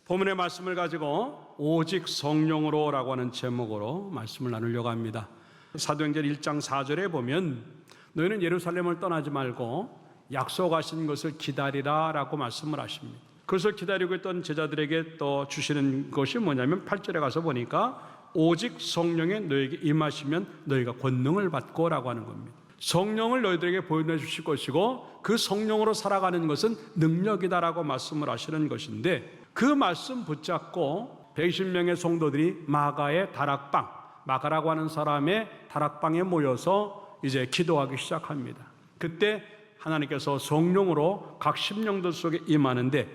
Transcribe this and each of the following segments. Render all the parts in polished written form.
본문의 말씀을 가지고 오직 성령으로라고 하는 제목으로 말씀을 나누려고 합니다. 사도행전 1장 4절에 보면 너희는 예루살렘을 떠나지 말고 약속하신 것을 기다리라 라고 말씀을 하십니다. 그것을 기다리고 있던 제자들에게 또 주시는 것이 뭐냐면 8절에 가서 보니까 오직 성령에 너에게 임하시면 너희가 권능을 받고 라고 하는 겁니다. 성령을 너희들에게 보여주실 것이고 그 성령으로 살아가는 것은 능력이다라고 말씀을 하시는 것인데, 그 말씀 붙잡고 120명의 성도들이 마가의 다락방, 마가라고 하는 사람의 다락방에 모여서 이제 기도하기 시작합니다. 그때 하나님께서 성령으로 각 심령들 속에 임하는데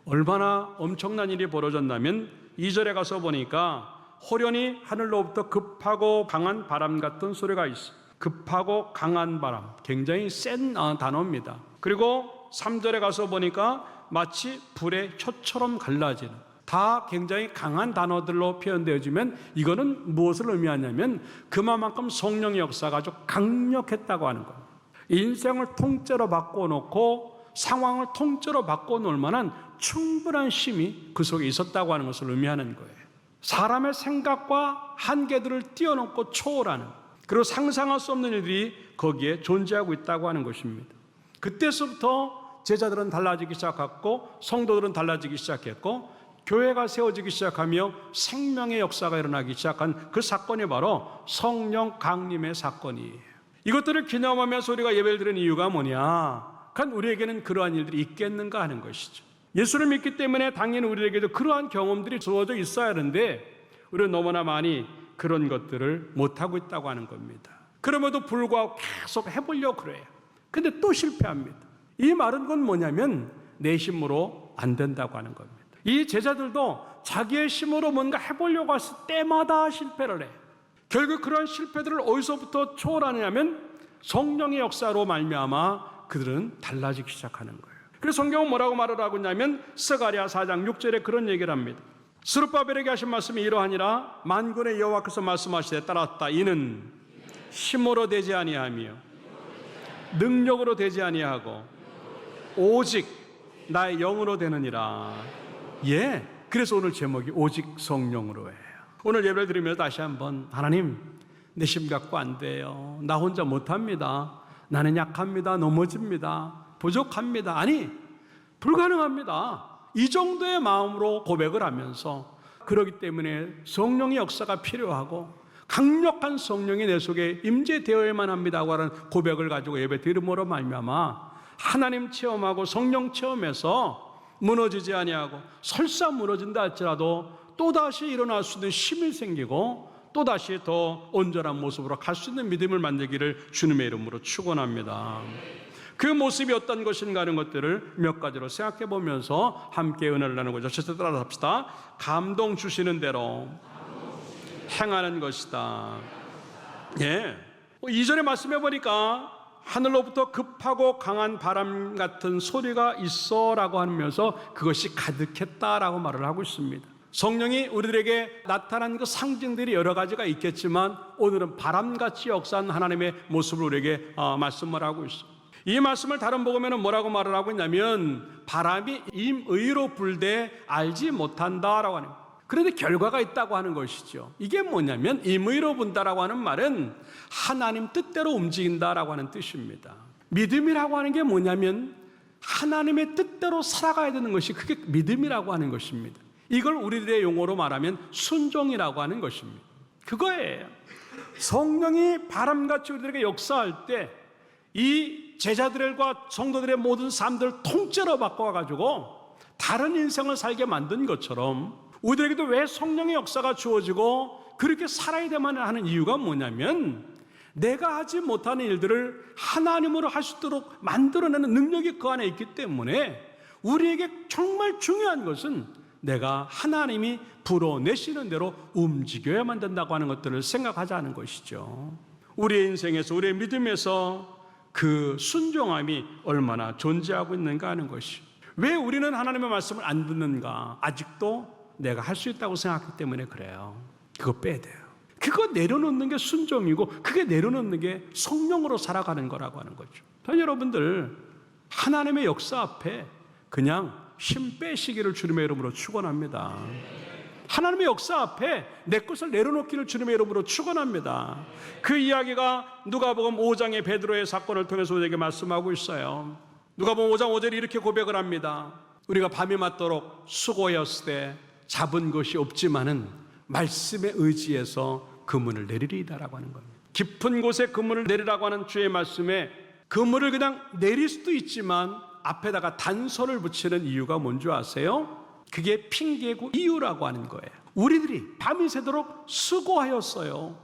얼마나 엄청난 일이 벌어졌냐면 2절에 가서 보니까 호련히 하늘로부터 급하고 강한 바람 같은 소리가 있어요. 급하고 강한 바람, 굉장히 센 단어입니다. 그리고 3절에 가서 보니까 마치 불의 혀처럼 갈라지는, 다 굉장히 강한 단어들로 표현되어지면 이거는 무엇을 의미하냐면 그만큼 성령의 역사가 아주 강력했다고 하는 겁니다. 인생을 통째로 바꿔놓고 상황을 통째로 바꿔놓을 만한 충분한 힘이 그 속에 있었다고 하는 것을 의미하는 거예요. 사람의 생각과 한계들을 뛰어넘고 초월하는, 그리고 상상할 수 없는 일들이 거기에 존재하고 있다고 하는 것입니다. 그때서부터 제자들은 달라지기 시작했고 성도들은 달라지기 시작했고 교회가 세워지기 시작하며 생명의 역사가 일어나기 시작한 그 사건이 바로 성령 강림의 사건이에요. 이것들을 기념하면서 우리가 예배를 드리는 이유가 뭐냐? 그건 우리에게는 그러한 일들이 있겠는가 하는 것이죠. 예수를 믿기 때문에 당연히 우리에게도 그러한 경험들이 주어져 있어야 하는데 우리는 너무나 많이 그런 것들을 못하고 있다고 하는 겁니다. 그럼에도 불구하고 계속 해보려고 그래요. 근데 또 실패합니다. 이 말은 건 뭐냐면 내 힘으로 안 된다고 하는 겁니다. 이 제자들도 자기의 힘으로 뭔가 해보려고 했을 때마다 실패를 해요. 결국 그런 실패들을 어디서부터 초월하느냐면 성령의 역사로 말미암아 그들은 달라지기 시작하는 거예요. 그래서 성경은 뭐라고 말을 하고 있냐면 스가랴 4장 6절에 그런 얘기를 합니다. 스룹바벨에게 하신 말씀이 이러하니라. 만군의 여호와께서 말씀하시되 따랐다. 이는 힘으로 되지 아니하며 능력으로 되지 아니하고 오직 나의 영으로 되느니라. 예, 그래서 오늘 제목이 오직 성령으로예요. 오늘 예배를 드리면서 다시 한번 하나님, 내 힘 갖고 안 돼요. 나 혼자 못합니다. 나는 약합니다. 넘어집니다. 부족합니다. 아니, 불가능합니다. 이 정도의 마음으로 고백을 하면서, 그렇기 때문에 성령의 역사가 필요하고 강력한 성령이 내 속에 임재되어야만 합니다고 하는 고백을 가지고 예배 드림으로 말미암아 하나님 체험하고 성령 체험해서 무너지지 아니하고 설사 무너진다 할지라도 또다시 일어날 수 있는 힘이 생기고 또다시 더 온전한 모습으로 갈 수 있는 믿음을 만들기를 주님의 이름으로 축원합니다. 그 모습이 어떤 것인가 하는 것들을 몇 가지로 생각해 보면서 함께 은혜를 나누고자 첫째 따라 합시다. 감동 주시는 대로 행하는 것이다. 예. 2절에 말씀해 보니까 하늘로부터 급하고 강한 바람 같은 소리가 있어 라고 하면서 그것이 가득했다라고 말을 하고 있습니다. 성령이 우리들에게 나타난 그 상징들이 여러 가지가 있겠지만 오늘은 바람같이 역사한 하나님의 모습을 우리에게 말씀을 하고 있습니다. 이 말씀을 다른 복음에는 뭐라고 말을 하고 있냐면 바람이 임의로 불되 알지 못한다라고 하는 거예요. 그런데 결과가 있다고 하는 것이죠. 이게 뭐냐면 임의로 분다라고 하는 말은 하나님 뜻대로 움직인다라고 하는 뜻입니다. 믿음이라고 하는 게 뭐냐면 하나님의 뜻대로 살아가야 되는 것이 그게 믿음이라고 하는 것입니다. 이걸 우리들의 용어로 말하면 순종이라고 하는 것입니다. 그거예요. 성령이 바람같이 우리들에게 역사할 때 이 제자들과 성도들의 모든 삶들을 통째로 바꿔가지고 다른 인생을 살게 만든 것처럼 우리들에게도 왜 성령의 역사가 주어지고 그렇게 살아야 되만 하는 이유가 뭐냐면 내가 하지 못하는 일들을 하나님으로 할 수 있도록 만들어내는 능력이 그 안에 있기 때문에 우리에게 정말 중요한 것은 내가 하나님이 불어내시는 대로 움직여야만 된다고 하는 것들을 생각하자는 것이죠. 우리의 인생에서 우리의 믿음에서 그 순종함이 얼마나 존재하고 있는가 하는 것이, 왜 우리는 하나님의 말씀을 안 듣는가? 아직도 내가 할 수 있다고 생각하기 때문에 그래요. 그거 빼야 돼요. 그거 내려놓는 게 순종이고 그게 내려놓는 게 성령으로 살아가는 거라고 하는 거죠. 여러분들 하나님의 역사 앞에 그냥 힘 빼시기를 주님의 이름으로 축원합니다. 하나님의 역사 앞에 내 것을 내려놓기를 주님의 이름으로 축원합니다. 그 이야기가 누가복음 5장의 베드로의 사건을 통해서 우리에게 말씀하고 있어요. 누가복음 5장 5절에 이렇게 고백을 합니다. 우리가 밤이 맞도록 수고하였을 때 잡은 것이 없지만은 말씀에 의지해서 그물을 내리리이다라고 하는 겁니다. 깊은 곳에 그물을 내리라고 하는 주의 말씀에 그물을 그냥 내릴 수도 있지만 앞에다가 단서를 붙이는 이유가 뭔지 아세요? 그게 핑계고 이유라고 하는 거예요. 우리들이 밤이 새도록 수고하였어요.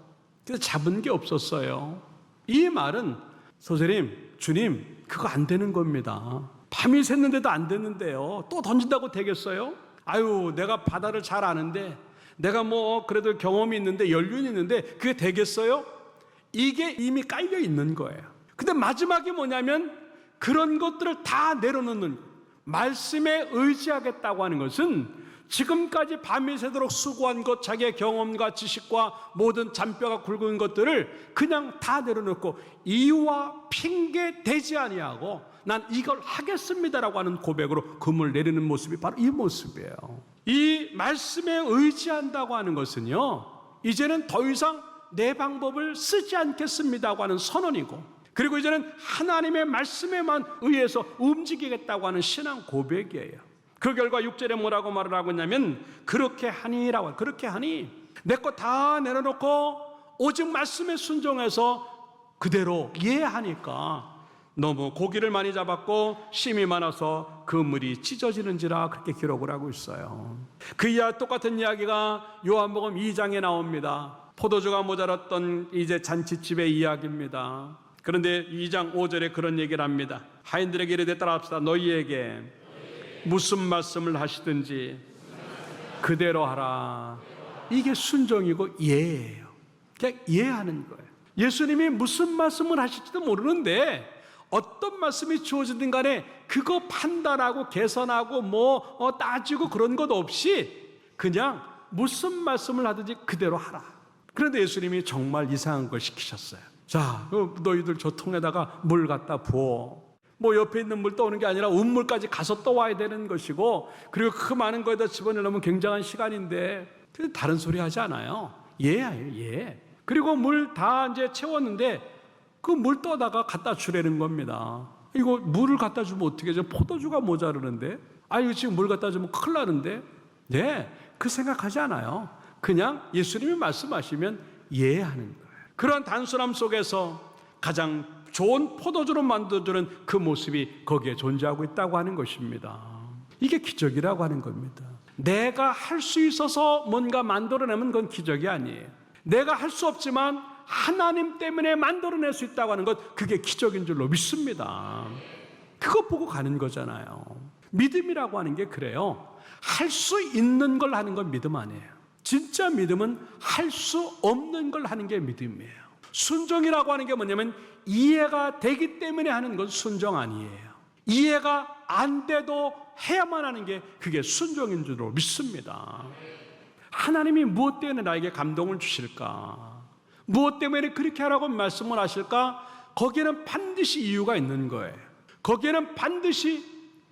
근데 잡은 게 없었어요. 이 말은 선생님, 주님, 그거 안 되는 겁니다. 밤이 샜는데도 안 됐는데요. 또 던진다고 되겠어요? 아유, 내가 바다를 잘 아는데, 내가 뭐 그래도 경험이 있는데, 연륜이 있는데 그게 되겠어요? 이게 이미 깔려 있는 거예요. 근데 마지막이 뭐냐면 그런 것들을 다 내려놓는 거예요. 말씀에 의지하겠다고 하는 것은 지금까지 밤이 새도록 수고한 것, 자기의 경험과 지식과 모든 잔뼈가 굵은 것들을 그냥 다 내려놓고 이유와 핑계 대지 아니하고 난 이걸 하겠습니다라고 하는 고백으로 금을 내리는 모습이 바로 이 모습이에요. 이 말씀에 의지한다고 하는 것은요, 이제는 더 이상 내 방법을 쓰지 않겠습니다고 하는 선언이고, 그리고 이제는 하나님의 말씀에만 의해서 움직이겠다고 하는 신앙 고백이에요. 그 결과 6절에 뭐라고 말을 하고 있냐면 그렇게 하니라고, 그렇게 하니 내 거 다 내려놓고 오직 말씀에 순종해서 그대로 이해하니까 너무 고기를 많이 잡았고 심이 많아서 그물이 찢어지는지라 그렇게 기록을 하고 있어요. 그 이야 똑같은 이야기가 요한복음 2장에 나옵니다. 포도주가 모자랐던 이제 잔치집의 이야기입니다. 그런데 2장 5절에 그런 얘기를 합니다. 하인들에게 이르되 따라합시다. 너희에게 무슨 말씀을 하시든지 그대로 하라. 이게 순종이고 이해예요. 그냥 이해하는 거예요. 예수님이 무슨 말씀을 하실지도 모르는데 어떤 말씀이 주어지든 간에 그거 판단하고 개선하고 따지고 그런 것 없이 그냥 무슨 말씀을 하든지 그대로 하라. 그런데 예수님이 정말 이상한 걸 시키셨어요. 자, 너희들 저 통에다가 물 갖다 부어. 옆에 있는 물 떠오는 게 아니라 운물까지 가서 떠와야 되는 것이고, 그리고 그 많은 거에다 집어넣으면 굉장한 시간인데, 다른 소리 하지 않아요. 예예요, 예. 그리고 물 다 이제 채웠는데 그 물 떠다가 갖다 주라는 겁니다. 이거 물을 갖다 주면 어떻게 해요? 포도주가 모자르는데, 이거 지금 물 갖다 주면 큰일 나는데, 네, 그 생각하지 않아요. 그냥 예수님이 말씀하시면 예하는 거예요. 그런 단순함 속에서 가장 좋은 포도주로 만들어주는 그 모습이 거기에 존재하고 있다고 하는 것입니다. 이게 기적이라고 하는 겁니다. 내가 할 수 있어서 뭔가 만들어내면 그건 기적이 아니에요. 내가 할 수 없지만 하나님 때문에 만들어낼 수 있다고 하는 것, 그게 기적인 줄로 믿습니다. 그거 보고 가는 거잖아요. 믿음이라고 하는 게 그래요. 할 수 있는 걸 하는 건 믿음 아니에요. 진짜 믿음은 할 수 없는 걸 하는 게 믿음이에요. 순종이라고 하는 게 뭐냐면 이해가 되기 때문에 하는 건 순종 아니에요. 이해가 안 돼도 해야만 하는 게 그게 순종인 줄로 믿습니다. 하나님이 무엇 때문에 나에게 감동을 주실까? 무엇 때문에 그렇게 하라고 말씀을 하실까? 거기에는 반드시 이유가 있는 거예요. 거기에는 반드시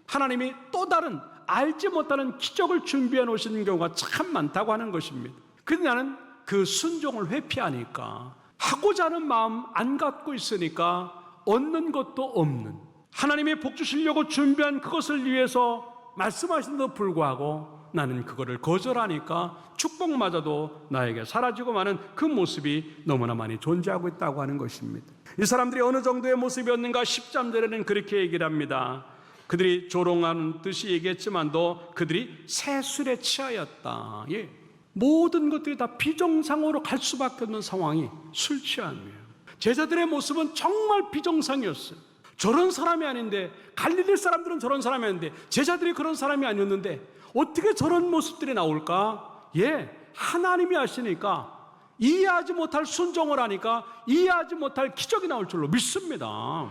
하나님이 또 다른 알지 못하는 기적을 준비해 놓으시는 경우가 참 많다고 하는 것입니다. 그런데 나는 그 순종을 회피하니까, 하고자 하는 마음 안 갖고 있으니까 얻는 것도 없는, 하나님이 복 주시려고 준비한 그것을 위해서 말씀하시는데도 불구하고 나는 그거를 거절하니까 축복마저도 나에게 사라지고 마는 그 모습이 너무나 많이 존재하고 있다고 하는 것입니다. 이 사람들이 어느 정도의 모습이었는가? 13절에는 그렇게 얘기를 합니다. 그들이 조롱하는 듯이 얘기했지만도 그들이 새 술에 취하였다. 예. 모든 것들이 다 비정상으로 갈 수밖에 없는 상황이 술 취함이에요. 제자들의 모습은 정말 비정상이었어요. 저런 사람이 아닌데, 갈릴리 사람들은 저런 사람이 아닌데, 제자들이 그런 사람이 아니었는데 어떻게 저런 모습들이 나올까? 예, 하나님이 하시니까, 이해하지 못할 순종을 하니까 이해하지 못할 기적이 나올 줄로 믿습니다.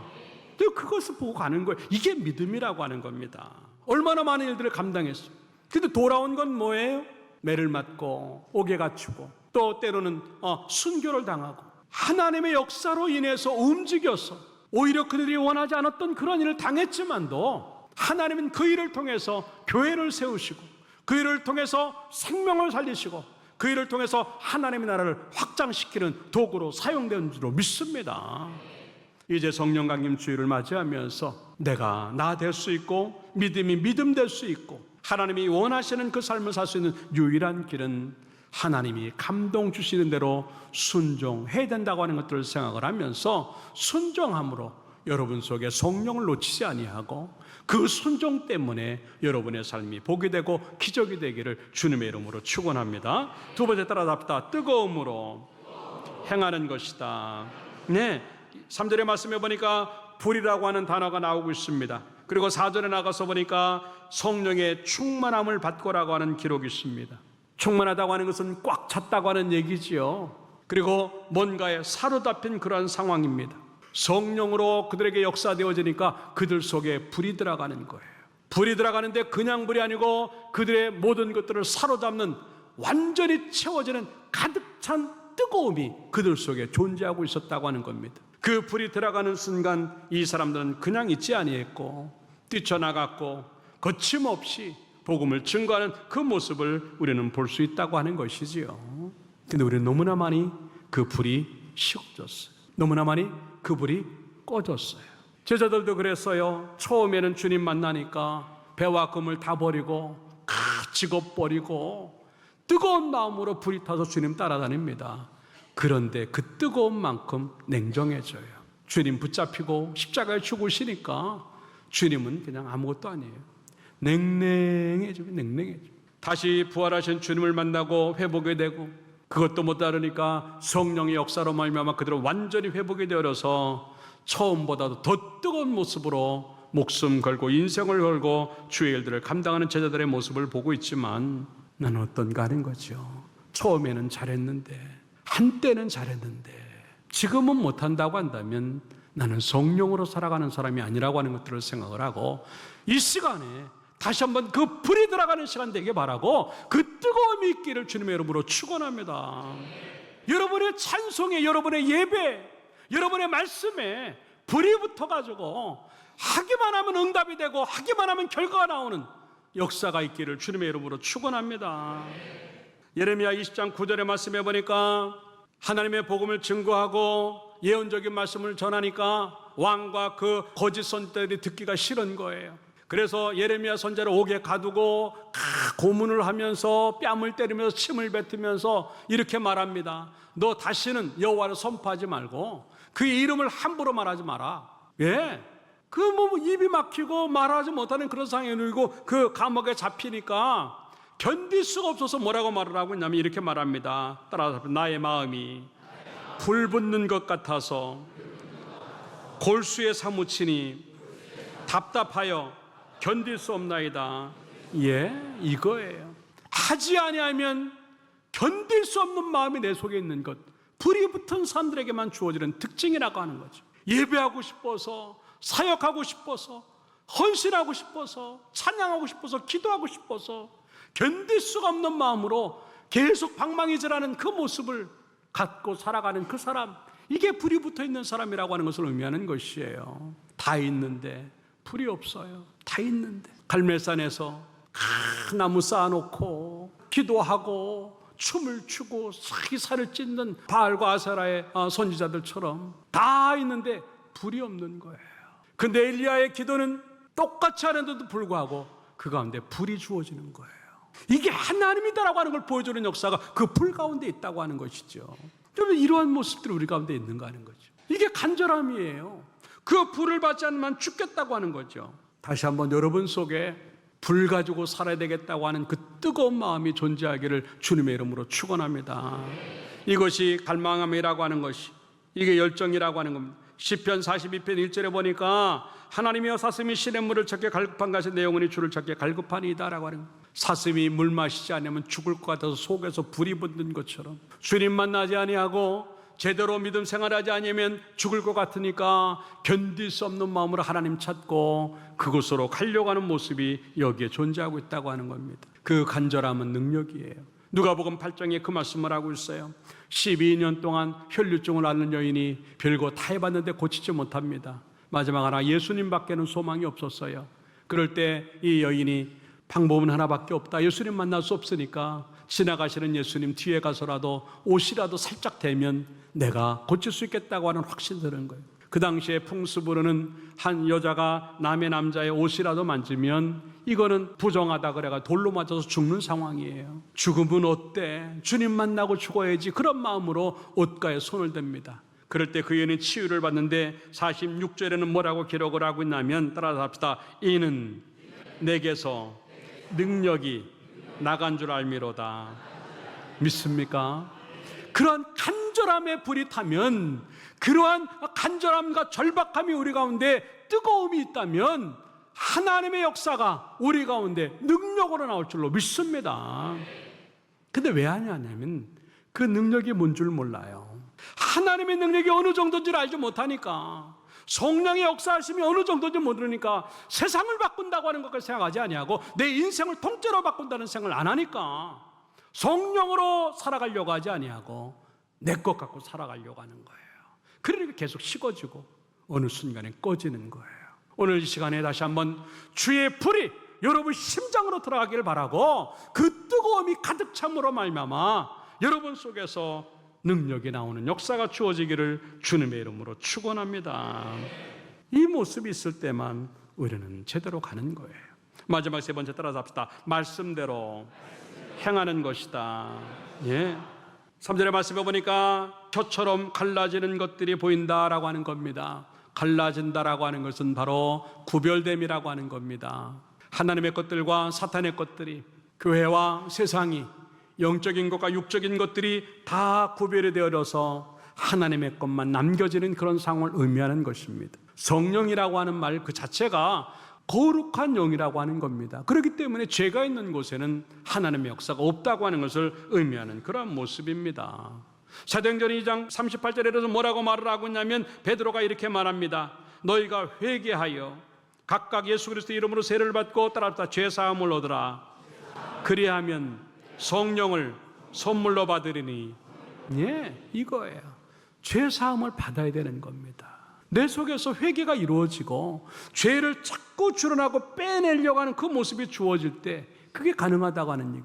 그것을 보고 가는 거예요. 이게 믿음이라고 하는 겁니다. 얼마나 많은 일들을 감당했어요. 근데 돌아온 건 뭐예요? 매를 맞고 옥에 갇히고 또 때로는 순교를 당하고, 하나님의 역사로 인해서 움직여서 오히려 그들이 원하지 않았던 그런 일을 당했지만도 하나님은 그 일을 통해서 교회를 세우시고 그 일을 통해서 생명을 살리시고 그 일을 통해서 하나님의 나라를 확장시키는 도구로 사용되는 줄로 믿습니다. 이제 성령 강림 주일을 맞이하면서 내가 나 될 수 있고 믿음이 믿음 될 수 있고 하나님이 원하시는 그 삶을 살 수 있는 유일한 길은 하나님이 감동 주시는 대로 순종해야 된다고 하는 것들을 생각을 하면서 순종함으로 여러분 속에 성령을 놓치지 아니하고 그 순종 때문에 여러분의 삶이 복이 되고 기적이 되기를 주님의 이름으로 축원합니다. 두 번째 따라잡다. 뜨거움으로 행하는 것이다. 네, 3절의 말씀에 보니까 불이라고 하는 단어가 나오고 있습니다. 그리고 4절에 나가서 보니까 성령의 충만함을 받고라고 하는 기록이 있습니다. 충만하다고 하는 것은 꽉 찼다고 하는 얘기지요. 그리고 뭔가에 사로잡힌 그러한 상황입니다. 성령으로 그들에게 역사되어지니까 그들 속에 불이 들어가는 거예요. 불이 들어가는데 그냥 불이 아니고 그들의 모든 것들을 사로잡는 완전히 채워지는 가득 찬 뜨거움이 그들 속에 존재하고 있었다고 하는 겁니다. 그 불이 들어가는 순간 이 사람들은 그냥 있지 아니했고 뛰쳐나갔고 거침없이 복음을 증거하는 그 모습을 우리는 볼 수 있다고 하는 것이지요. 근데 우리는 너무나 많이 그 불이 식어졌어요. 너무나 많이 그 불이 꺼졌어요. 제자들도 그랬어요. 처음에는 주님 만나니까 배와 금을 다 버리고 직업 버리고 뜨거운 마음으로 불이 타서 주님 따라다닙니다. 그런데 그 뜨거운 만큼 냉정해져요. 주님 붙잡히고 십자가에 죽으시니까 주님은 그냥 아무것도 아니에요. 냉랭해져. 다시 부활하신 주님을 만나고 회복이 되고 그것도 못 다르니까 성령의 역사로 말미암아 그들은 완전히 회복이 되어서 처음보다도 더 뜨거운 모습으로 목숨 걸고 인생을 걸고 주의 일들을 감당하는 제자들의 모습을 보고 있지만 나는 어떤가 하는 거죠. 처음에는 잘했는데 한때는 잘했는데 지금은 못한다고 한다면 나는 성령으로 살아가는 사람이 아니라고 하는 것들을 생각을 하고 이 시간에 다시 한번 그 불이 들어가는 시간 되게 바라고 그 뜨거움이 있기를 주님의 이름으로 축원합니다. 여러분의 찬송에, 여러분의 예배, 여러분의 말씀에 불이 붙어가지고 하기만 하면 응답이 되고 하기만 하면 결과가 나오는 역사가 있기를 주님의 이름으로 축원합니다. 예레미야 20장 9절의 말씀에 보니까 하나님의 복음을 증거하고 예언적인 말씀을 전하니까 왕과 그 거짓 선지자들이 듣기가 싫은 거예요. 그래서 예레미야 선지자를 옥에 가두고 고문을 하면서 뺨을 때리면서 침을 뱉으면서 이렇게 말합니다. 너 다시는 여호와를 선포하지 말고 그의 이름을 함부로 말하지 마라. 예? 그 뭐 입이 막히고 말하지 못하는 그런 상황에 놓이고 그 감옥에 잡히니까 견딜 수가 없어서 뭐라고 말을 하고 있냐면 이렇게 말합니다. 따라서 나의 마음이 불 붙는 것 같아서 골수에 사무치니 답답하여 견딜 수 없나이다. 예, 이거예요. 하지 아니하면 견딜 수 없는 마음이 내 속에 있는 것, 불이 붙은 사람들에게만 주어지는 특징이라고 하는 거죠. 예배하고 싶어서, 사역하고 싶어서, 헌신하고 싶어서, 찬양하고 싶어서, 기도하고 싶어서 견딜 수가 없는 마음으로 계속 방망이질하는 그 모습을 갖고 살아가는 그 사람, 이게 불이 붙어 있는 사람이라고 하는 것을 의미하는 것이에요. 다 있는데 불이 없어요. 다 있는데 갈멜산에서 나무 쌓아놓고 기도하고 춤을 추고 살을 찢는 바알과 아세라의 선지자들처럼 다 있는데 불이 없는 거예요. 근데 엘리야의 기도는 똑같이 하는데도 불구하고 그 가운데 불이 주어지는 거예요. 이게 하나님이다라고 하는 걸 보여주는 역사가 그 불 가운데 있다고 하는 것이죠. 좀 이러한 모습들이 우리 가운데 있는가 하는 거죠. 이게 간절함이에요. 그 불을 받지 않으면 죽겠다고 하는 거죠. 다시 한번 여러분 속에 불 가지고 살아야 되겠다고 하는 그 뜨거운 마음이 존재하기를 주님의 이름으로 축원합니다. 이것이 갈망함이라고 하는 것이, 이게 열정이라고 하는 겁니다. 시편 42편 1절에 보니까 하나님이여 사슴이 시냇물을 찾게 갈급한 것이 내 영혼이 주를 찾게 갈급하니이다라고 하는 거예요. 사슴이 물 마시지 않으면 죽을 것 같아서 속에서 불이 붙는 것처럼 주님 만나지 아니하고 제대로 믿음 생활하지 않으면 죽을 것 같으니까 견딜 수 없는 마음으로 하나님 찾고 그곳으로 가려고 하는 모습이 여기에 존재하고 있다고 하는 겁니다. 그 간절함은 능력이에요. 누가복음 8장에 그 말씀을 하고 있어요. 12년 동안 혈류증을 앓는 여인이 별거 다 해봤는데 고치지 못합니다. 마지막 하나 예수님밖에는 소망이 없었어요. 그럴 때 이 여인이 방법은 하나밖에 없다. 예수님 만날 수 없으니까 지나가시는 예수님 뒤에 가서라도 옷이라도 살짝 대면 내가 고칠 수 있겠다고 하는 확신이 드는 거예요. 그 당시에 풍습으로는 한 여자가 남의 남자의 옷이라도 만지면 이거는 부정하다 그래가 돌로 맞아서 죽는 상황이에요. 죽으면 어때? 주님 만나고 죽어야지. 그런 마음으로 옷가에 손을 댑니다. 그럴 때 그 여인은 치유를 받는데 46절에는 뭐라고 기록을 하고 있냐면 따라서 합시다. 이는 내게서 능력이 나간 줄 알미로다. 믿습니까? 그러한 간절함에 불이 타면, 그러한 간절함과 절박함이 우리 가운데 뜨거움이 있다면 하나님의 역사가 우리 가운데 능력으로 나올 줄로 믿습니다. 근데 왜 하냐면 그 능력이 뭔 줄 몰라요. 하나님의 능력이 어느 정도인지를 알지 못하니까, 성령의 역사하심이 어느 정도인지 모르니까 세상을 바꾼다고 하는 것까지 생각하지 아니하고 내 인생을 통째로 바꾼다는 생각을 안 하니까 성령으로 살아가려고 하지 아니하고 내 것 갖고 살아가려고 하는 거예요. 그러니까 계속 식어지고 어느 순간에 꺼지는 거예요. 오늘 이 시간에 다시 한번 주의 불이 여러분 심장으로 들어가기를 바라고, 그 뜨거움이 가득 참으로 말미암아 여러분 속에서 능력이 나오는 역사가 주어지기를 주님의 이름으로 축원합니다. 이 모습이 있을 때만 우리는 제대로 가는 거예요. 마지막 세 번째 따라서 합시다. 말씀대로 행하는 것이다. 예. 3절의 말씀에 보니까 겨처럼 갈라지는 것들이 보인다라고 하는 겁니다. 갈라진다라고 하는 것은 바로 구별됨이라고 하는 겁니다. 하나님의 것들과 사탄의 것들이, 교회와 세상이, 영적인 것과 육적인 것들이 다 구별이 되어져서 하나님의 것만 남겨지는 그런 상황을 의미하는 것입니다. 성령이라고 하는 말 그 자체가 거룩한 영이라고 하는 겁니다. 그렇기 때문에 죄가 있는 곳에는 하나님의 역사가 없다고 하는 것을 의미하는 그런 모습입니다. 사도행전 2장 38절에서 뭐라고 말을 하고 있냐면 베드로가 이렇게 말합니다. 너희가 회개하여 각각 예수 그리스도 이름으로 세례를 받고 따라서 죄 사함을 얻으라. 그리하면 성령을 선물로 받으리니. 예, 이거예요. 죄 사함을 받아야 되는 겁니다. 내 속에서 회개가 이루어지고 죄를 자꾸 줄여나고 빼내려고 하는 그 모습이 주어질 때 그게 가능하다고 하는 얘기.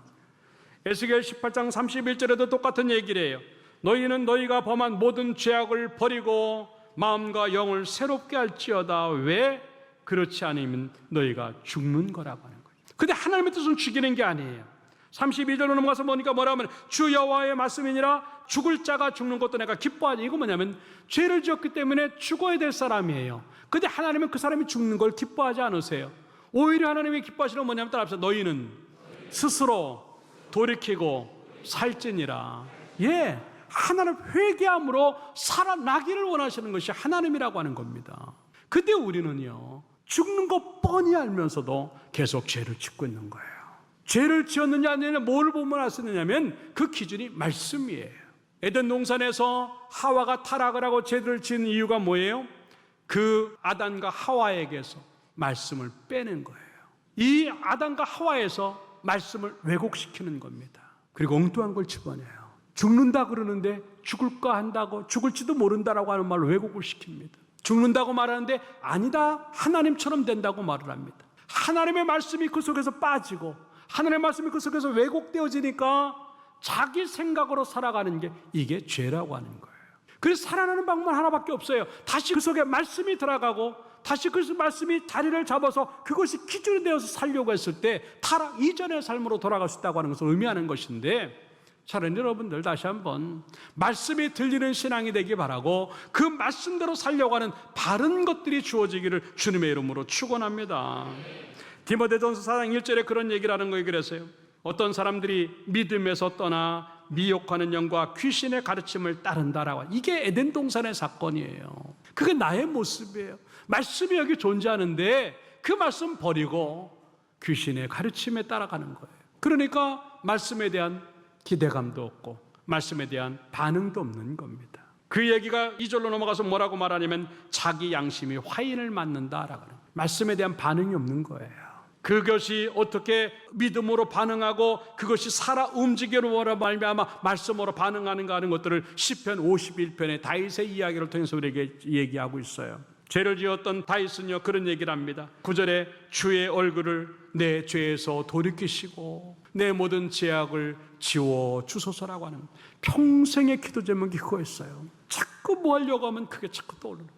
에스겔 18장 31절에도 똑같은 얘기를 해요. 너희는 너희가 범한 모든 죄악을 버리고 마음과 영을 새롭게 할지어다. 왜? 그렇지 않으면 너희가 죽는 거라고 하는 거예요. 근데 하나님의 뜻은 죽이는 게 아니에요. 32절로 넘어가서 보니까 뭐라면 주 여호와의 말씀이니라 죽을 자가 죽는 것도 내가 기뻐하지. 이거 뭐냐면 죄를 지었기 때문에 죽어야 될 사람이에요. 근데 하나님은 그 사람이 죽는 걸 기뻐하지 않으세요. 오히려 하나님이 기뻐하시는 건 뭐냐면 따라합시다. 너희는 스스로 돌이키고 살찌니라. 예, 하나님 회개함으로 살아나기를 원하시는 것이 하나님이라고 하는 겁니다. 근데 우리는요, 죽는 거 뻔히 알면서도 계속 죄를 짓고 있는 거예요. 죄를 지었느냐 아니냐 뭘 보면 알 수 있느냐면 그 기준이 말씀이에요. 에덴 동산에서 하와가 타락을 하고 죄를 지은 이유가 뭐예요? 그 아담과 하와에게서 말씀을 빼는 거예요. 이 아담과 하와에서 말씀을 왜곡시키는 겁니다. 그리고 엉뚱한 걸 집어내요. 죽는다 그러는데 죽을까 한다고, 죽을지도 모른다라고 하는 말로 왜곡을 시킵니다. 죽는다고 말하는데 아니다, 하나님처럼 된다고 말을 합니다. 하나님의 말씀이 그 속에서 빠지고 하나님의 말씀이 그 속에서 왜곡되어지니까 자기 생각으로 살아가는 게 이게 죄라고 하는 거예요. 그래서 살아나는 방법은 하나밖에 없어요. 다시 그 속에 말씀이 들어가고 다시 그 말씀이 자리를 잡아서 그것이 기준이 되어서 살려고 했을 때 타락 이전의 삶으로 돌아갈 수 있다고 하는 것을 의미하는 것인데, 차라리 여러분들 다시 한번 말씀이 들리는 신앙이 되기 바라고 그 말씀대로 살려고 하는 바른 것들이 주어지기를 주님의 이름으로 축원합니다. 디모데전서 4장 1절에 그런 얘기를 하는 거예요. 그래서요, 어떤 사람들이 믿음에서 떠나 미혹하는 영과 귀신의 가르침을 따른다라고. 이게 에덴 동산의 사건이에요. 그게 나의 모습이에요. 말씀이 여기 존재하는데 그 말씀 버리고 귀신의 가르침에 따라가는 거예요. 그러니까 말씀에 대한 기대감도 없고 말씀에 대한 반응도 없는 겁니다. 그 얘기가 2절로 넘어가서 뭐라고 말하냐면 자기 양심이 화인을 맞는다라고 해요. 말씀에 대한 반응이 없는 거예요. 그것이 어떻게 믿음으로 반응하고 그것이 살아 움직이로 말미암아 말씀으로 반응하는가 하는 것들을 시편 51편의 다윗의 이야기를 통해서 우리에게 얘기하고 있어요. 죄를 지었던 다윗은요 그런 얘기를 합니다. 9절에 주의 얼굴을 내 죄에서 돌이키시고 내 모든 죄악을 지워 주소서라고 하는 평생의 기도 제목이 그거였어요. 자꾸 뭐 하려고 하면 그게 자꾸 떠오르는,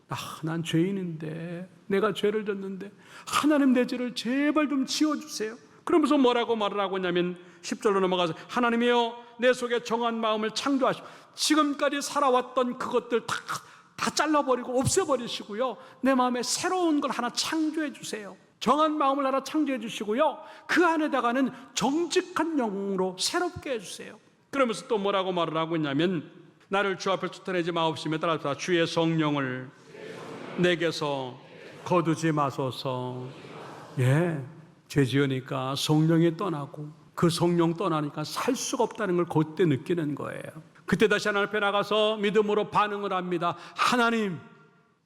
난 죄인인데, 내가 죄를 졌는데 하나님 내 죄를 제발 좀 지워주세요. 그러면서 뭐라고 말을 하고 있냐면 10절로 넘어가서 하나님이여 내 속에 정한 마음을 창조하시고 지금까지 살아왔던 그것들 다 잘라버리고 없애버리시고요, 내 마음에 새로운 걸 하나 창조해 주세요. 정한 마음을 하나 창조해 주시고요, 그 안에다가는 정직한 영으로 새롭게 해주세요. 그러면서 또 뭐라고 말을 하고 있냐면 나를 주 앞에 쫓아내지 마옵시며 따라서 주의 성령을 내게서 거두지 마소서. 죄 지으니까 성령이 떠나고 그 성령 떠나니까 살 수가 없다는 걸 그때 느끼는 거예요. 그때 다시 하나님 앞에 나가서 믿음으로 반응을 합니다. 하나님,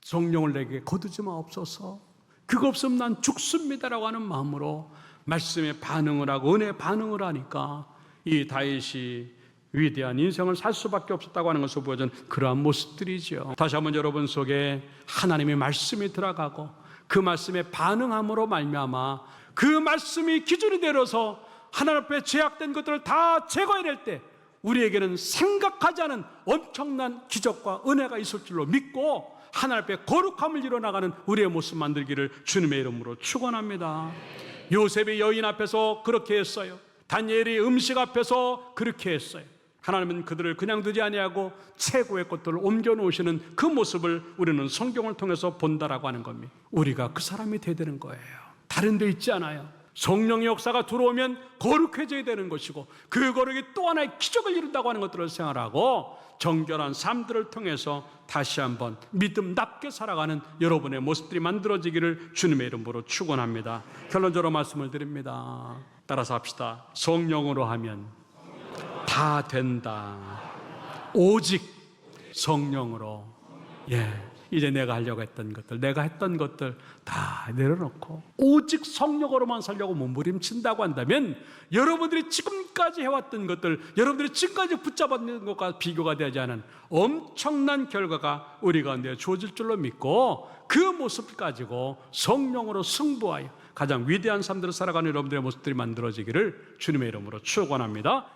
성령을 내게 거두지 마옵소서. 그거 없으면 난 죽습니다라고 하는 마음으로 말씀에 반응을 하고 은혜에 반응을 하니까 이 다윗이 위대한 인생을 살 수밖에 없었다고 하는 것을 보여준 그러한 모습들이죠. 다시 한번 여러분 속에 하나님의 말씀이 들어가고 그 말씀에 반응함으로 말미암아 그 말씀이 기준이 되어서 하나님 앞에 죄악된 것들을 다 제거해낼 때 우리에게는 생각하지 않은 엄청난 기적과 은혜가 있을 줄로 믿고 하나님 앞에 거룩함을 이뤄나가는 우리의 모습 만들기를 주님의 이름으로 축원합니다. 요셉이 여인 앞에서 그렇게 했어요. 다니엘이 음식 앞에서 그렇게 했어요. 하나님은 그들을 그냥 두지 아니하고 최고의 것들을 옮겨놓으시는 그 모습을 우리는 성경을 통해서 본다라고 하는 겁니다. 우리가 그 사람이 되야 되는 거예요. 다른 데 있지 않아요. 성령의 역사가 들어오면 거룩해져야 되는 것이고 그 거룩이 또 하나의 기적을 이룬다고 하는 것들을 생각하고 정결한 삶들을 통해서 다시 한번 믿음답게 살아가는 여러분의 모습들이 만들어지기를 주님의 이름으로 축원합니다. 결론적으로 말씀을 드립니다. 따라서 합시다. 성령으로 하면 다 된다. 오직 성령으로. 이제 내가 하려고 했던 것들, 내가 했던 것들 다 내려놓고 오직 성령으로만 살려고 몸부림친다고 한다면 여러분들이 지금까지 해왔던 것들, 여러분들이 지금까지 붙잡았는 것과 비교가 되지 않은 엄청난 결과가 우리 가운데 주어질 줄로 믿고 그 모습 가지고 성령으로 승부하여 가장 위대한 삶들을 살아가는 여러분들의 모습들이 만들어지기를 주님의 이름으로 축원합니다.